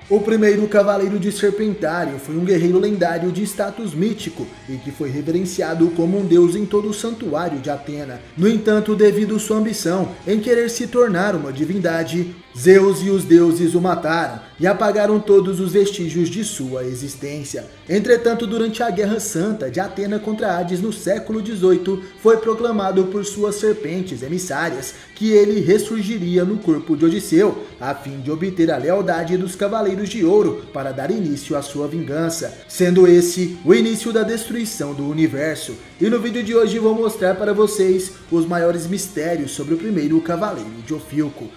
O primeiro Cavaleiro de Serpentário foi um guerreiro lendário de status mítico e que foi reverenciado como um deus em todo o santuário de Atena. No entanto, devido sua ambição em querer se tornar uma divindade, Zeus e os deuses o mataram e apagaram todos os vestígios de sua existência. Entretanto, durante a Guerra Santa de Atena contra Hades no século XVIII, foi proclamado por suas serpentes emissárias que ele ressurgiria no corpo de Odisseu, a fim de obter a lealdade dos Cavaleiros de Ouro para dar início à sua vingança, sendo esse o início da destruição do universo. E no vídeo de hoje vou mostrar para vocês os maiores mistérios sobre o primeiro Cavaleiro de Ofilco.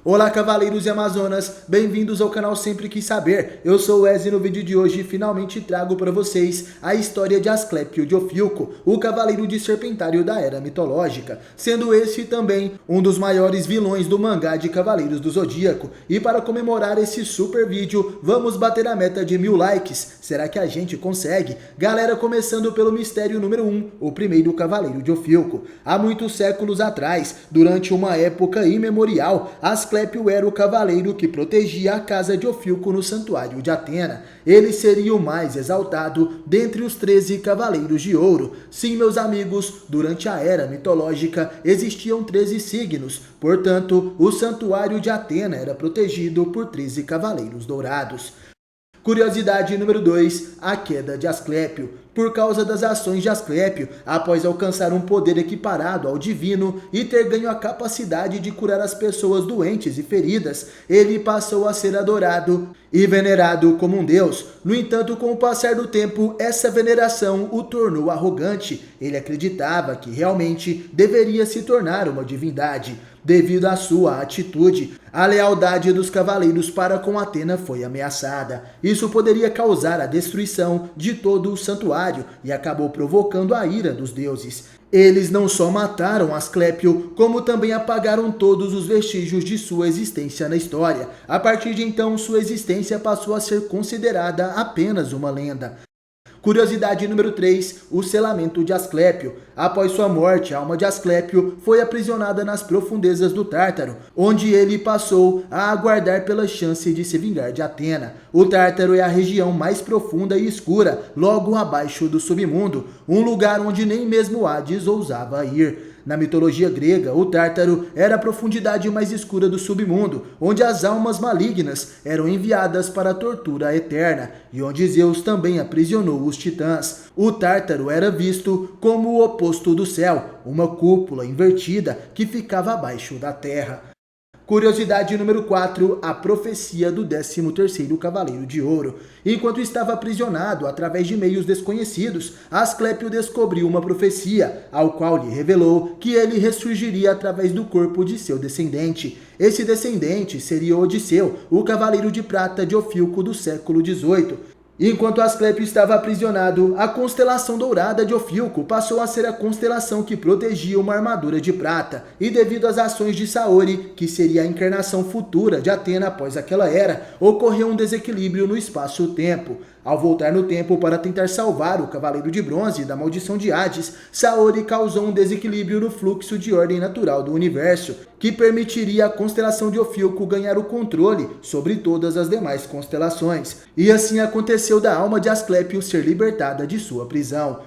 Olá Cavaleiros e Amazonas, bem-vindos ao canal Sempre Quis Saber. Eu sou o Wes e no vídeo de hoje finalmente trago para vocês a história de Asclépio de Ofilco, o Cavaleiro de Serpentário da Era Mitológica, sendo esse também um dos maiores vilões do mangá de Cavaleiros do Zodíaco. E para comemorar esse super vídeo, vamos bater a meta de 1000 likes. Será que a gente consegue? Galera, começando pelo mistério número 1, o primeiro Cavaleiro de Ofilco. Há muitos séculos atrás, durante uma época imemorial, Asclépio era o cavaleiro que protegia a casa de Ofilco no santuário de Atena. Ele seria o mais exaltado dentre os 13 Cavaleiros de Ouro. Sim, meus amigos, durante a Era Mitológica existiam 13 signos, portanto, o santuário de Atena era protegido por 13 Cavaleiros Dourados. Curiosidade número 2, a queda de Asclépio. Por causa das ações de Asclépio, após alcançar um poder equiparado ao divino e ter ganho a capacidade de curar as pessoas doentes e feridas, ele passou a ser adorado e venerado como um deus. No entanto, com o passar do tempo, essa veneração o tornou arrogante. Ele acreditava que realmente deveria se tornar uma divindade. Devido à sua atitude, a lealdade dos cavaleiros para com Atena foi ameaçada. Isso poderia causar a destruição de todo o santuário e acabou provocando a ira dos deuses. Eles não só mataram Asclépio, como também apagaram todos os vestígios de sua existência na história. A partir de então, sua existência passou a ser considerada apenas uma lenda. Curiosidade número 3, o selamento de Asclépio. Após sua morte, a alma de Asclépio foi aprisionada nas profundezas do Tártaro, onde ele passou a aguardar pela chance de se vingar de Atena. O Tártaro é a região mais profunda e escura, logo abaixo do submundo, um lugar onde nem mesmo Hades ousava ir. Na mitologia grega, o Tártaro era a profundidade mais escura do submundo, onde as almas malignas eram enviadas para a tortura eterna, e onde Zeus também aprisionou os titãs. O Tártaro era visto como o oposto do céu, uma cúpula invertida que ficava abaixo da terra. Curiosidade número 4, a profecia do 13º Cavaleiro de Ouro. Enquanto estava aprisionado através de meios desconhecidos, Asclépio descobriu uma profecia, ao qual lhe revelou que ele ressurgiria através do corpo de seu descendente. Esse descendente seria Odisseu, o Cavaleiro de Prata de Ofilco do século XVIII. Enquanto Asclépio estava aprisionado, a constelação dourada de Ofilco passou a ser a constelação que protegia uma armadura de prata, e devido às ações de Saori, que seria a encarnação futura de Atena após aquela era, ocorreu um desequilíbrio no espaço-tempo. Ao voltar no tempo para tentar salvar o Cavaleiro de Bronze da maldição de Hades, Saori causou um desequilíbrio no fluxo de ordem natural do universo, que permitiria à constelação de Ofilco ganhar o controle sobre todas as demais constelações. E assim aconteceu da alma de Asclépio ser libertada de sua prisão.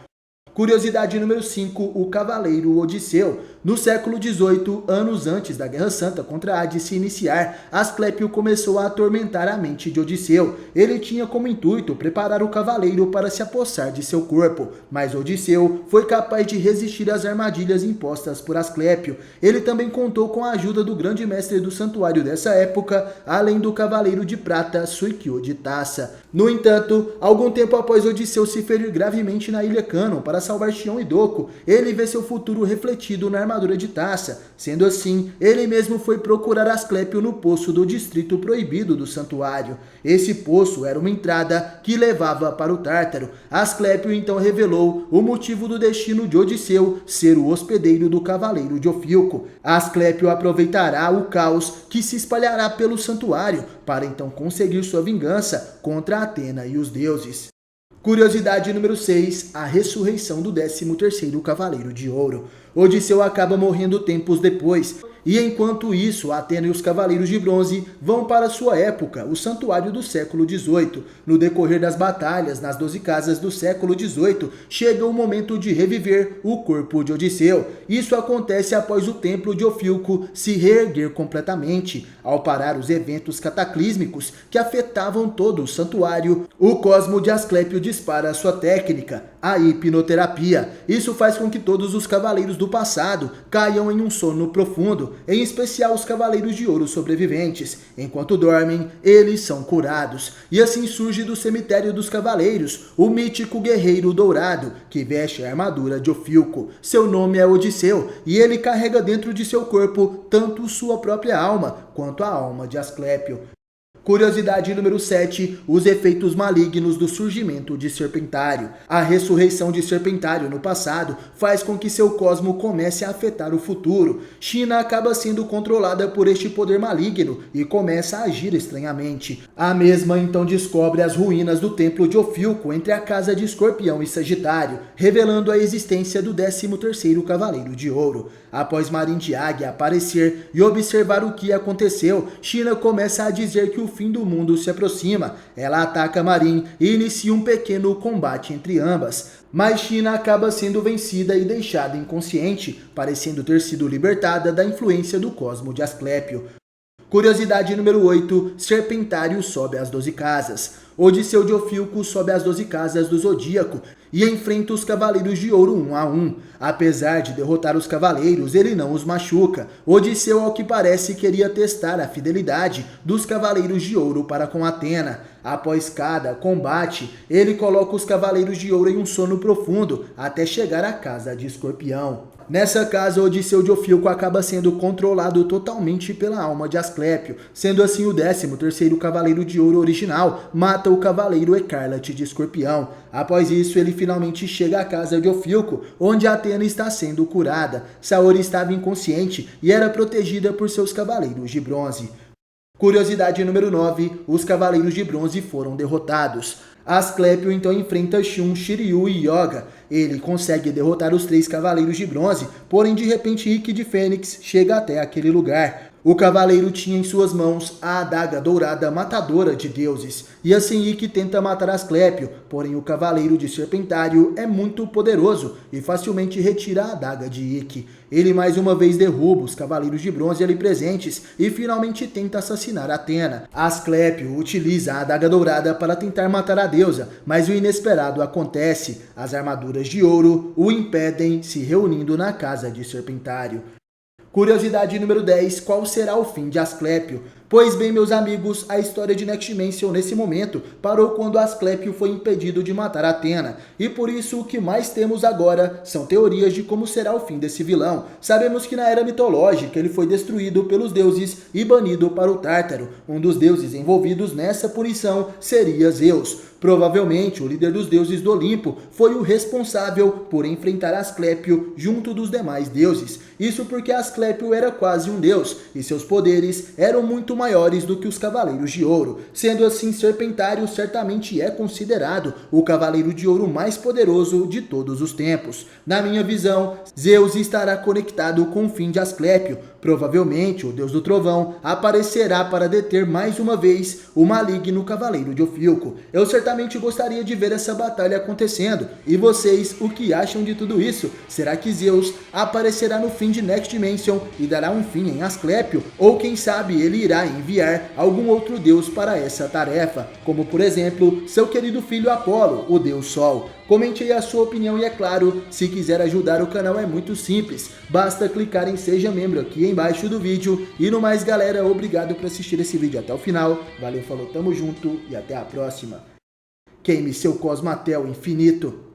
Curiosidade número 5, o Cavaleiro Odisseu. No século XVIII, anos antes da Guerra Santa contra Hades se iniciar, Asclépio começou a atormentar a mente de Odisseu. Ele tinha como intuito preparar o cavaleiro para se apossar de seu corpo, mas Odisseu foi capaz de resistir às armadilhas impostas por Asclépio. Ele também contou com a ajuda do grande mestre do santuário dessa época, além do Cavaleiro de Prata, Suikyo de Taça. No entanto, algum tempo após Odisseu se ferir gravemente na ilha Cânon para salvar Xion e Doko, ele vê seu futuro refletido na armadura de Taça. Sendo assim, ele mesmo foi procurar Asclépio no poço do distrito proibido do santuário. Esse poço era uma entrada que levava para o Tártaro. Asclépio então revelou o motivo do destino de Odisseu ser o hospedeiro do Cavaleiro de Ofilco. Asclépio aproveitará o caos que se espalhará pelo santuário para então conseguir sua vingança contra Atena e os deuses. Curiosidade número 6, a ressurreição do 13º Cavaleiro de Ouro. Odisseu acaba morrendo tempos depois, e enquanto isso, Atena e os Cavaleiros de Bronze vão para sua época, o santuário do século XVIII. No decorrer das batalhas nas 12 casas do século XVIII, chega o momento de reviver o corpo de Odisseu. Isso acontece após o templo de Ofilco se reerguer completamente. Ao parar os eventos cataclísmicos que afetavam todo o santuário, o Cosmo de Asclépio dispara a sua técnica, a hipnoterapia. Isso faz com que todos os cavaleiros do passado caiam em um sono profundo, em especial os Cavaleiros de Ouro sobreviventes. Enquanto dormem, eles são curados. E assim surge do cemitério dos cavaleiros o mítico guerreiro dourado, que veste a armadura de Ofilco. Seu nome é Odisseu, e ele carrega dentro de seu corpo tanto sua própria alma, quanto a alma de Asclépio. Curiosidade número 7, os efeitos malignos do surgimento de Serpentário. A ressurreição de Serpentário no passado faz com que seu cosmo comece a afetar o futuro. China acaba sendo controlada por este poder maligno e começa a agir estranhamente. A mesma então descobre as ruínas do templo de Ofilco entre a casa de Escorpião e Sagitário, revelando a existência do 13º Cavaleiro de Ouro. Após Marin de Águia aparecer e observar o que aconteceu, China começa a dizer que o fim do mundo se aproxima. Ela ataca Marin e inicia um pequeno combate entre ambas. Mas China acaba sendo vencida e deixada inconsciente, parecendo ter sido libertada da influência do Cosmo de Asclépio. Curiosidade número 8, Serpentário sobe as 12 casas. Odisseu de Ofilco sobe as 12 casas do Zodíaco e enfrenta os Cavaleiros de Ouro 1 a 1. Apesar de derrotar os Cavaleiros, ele não os machuca. Odisseu, ao que parece, queria testar a fidelidade dos Cavaleiros de Ouro para com Atena. Após cada combate, ele coloca os Cavaleiros de Ouro em um sono profundo, até chegar à casa de Escorpião. Nessa casa, Odisseu de Ofilco acaba sendo controlado totalmente pela alma de Asclépio. Sendo assim, o 13º Cavaleiro de Ouro original mata o Cavaleiro Escarlate de Escorpião. Após isso, ele finalmente chega à casa de Ofilco, onde Atena está sendo curada. Saori estava inconsciente e era protegida por seus Cavaleiros de Bronze. Curiosidade número 9, os Cavaleiros de Bronze foram derrotados. Asclépio então enfrenta Shun, Shiryu e Yoga. Ele consegue derrotar os 3 Cavaleiros de Bronze, porém de repente Ikki de Fênix chega até aquele lugar. O cavaleiro tinha em suas mãos a adaga dourada matadora de deuses, e assim Ikki tenta matar Asclépio, porém o cavaleiro de Serpentário é muito poderoso e facilmente retira a adaga de Ikki. Ele mais uma vez derruba os Cavaleiros de Bronze ali presentes e finalmente tenta assassinar Atena. Asclépio utiliza a adaga dourada para tentar matar a deusa, mas o inesperado acontece. As armaduras de ouro o impedem, se reunindo na casa de Serpentário. Curiosidade número 10, qual será o fim de Asclépio? Pois bem, meus amigos, a história de Next Dimension nesse momento parou quando Asclépio foi impedido de matar Atena. E por isso o que mais temos agora são teorias de como será o fim desse vilão. Sabemos que na era mitológica ele foi destruído pelos deuses e banido para o Tártaro. Um dos deuses envolvidos nessa punição seria Zeus. Provavelmente o líder dos deuses do Olimpo foi o responsável por enfrentar Asclépio junto dos demais deuses. Isso porque Asclépio era quase um deus e seus poderes eram muito maiores do que os Cavaleiros de Ouro. Sendo assim, Serpentário certamente é considerado o Cavaleiro de Ouro mais poderoso de todos os tempos. Na minha visão, Zeus estará conectado com o fim de Asclépio. Provavelmente o Deus do Trovão aparecerá para deter mais uma vez o maligno Cavaleiro de Ofilco. Eu certamente gostaria de ver essa batalha acontecendo. E vocês, o que acham de tudo isso? Será que Zeus aparecerá no fim de Next Dimension e dará um fim em Asclépio? Ou quem sabe ele irá enviar algum outro deus para essa tarefa, como por exemplo, seu querido filho Apolo, o Deus Sol? Comente aí a sua opinião e é claro, se quiser ajudar o canal é muito simples, basta clicar em seja membro aqui embaixo do vídeo. E no mais galera, obrigado por assistir esse vídeo até o final, valeu, falou, tamo junto e até a próxima. Queime seu Cosmo até o infinito.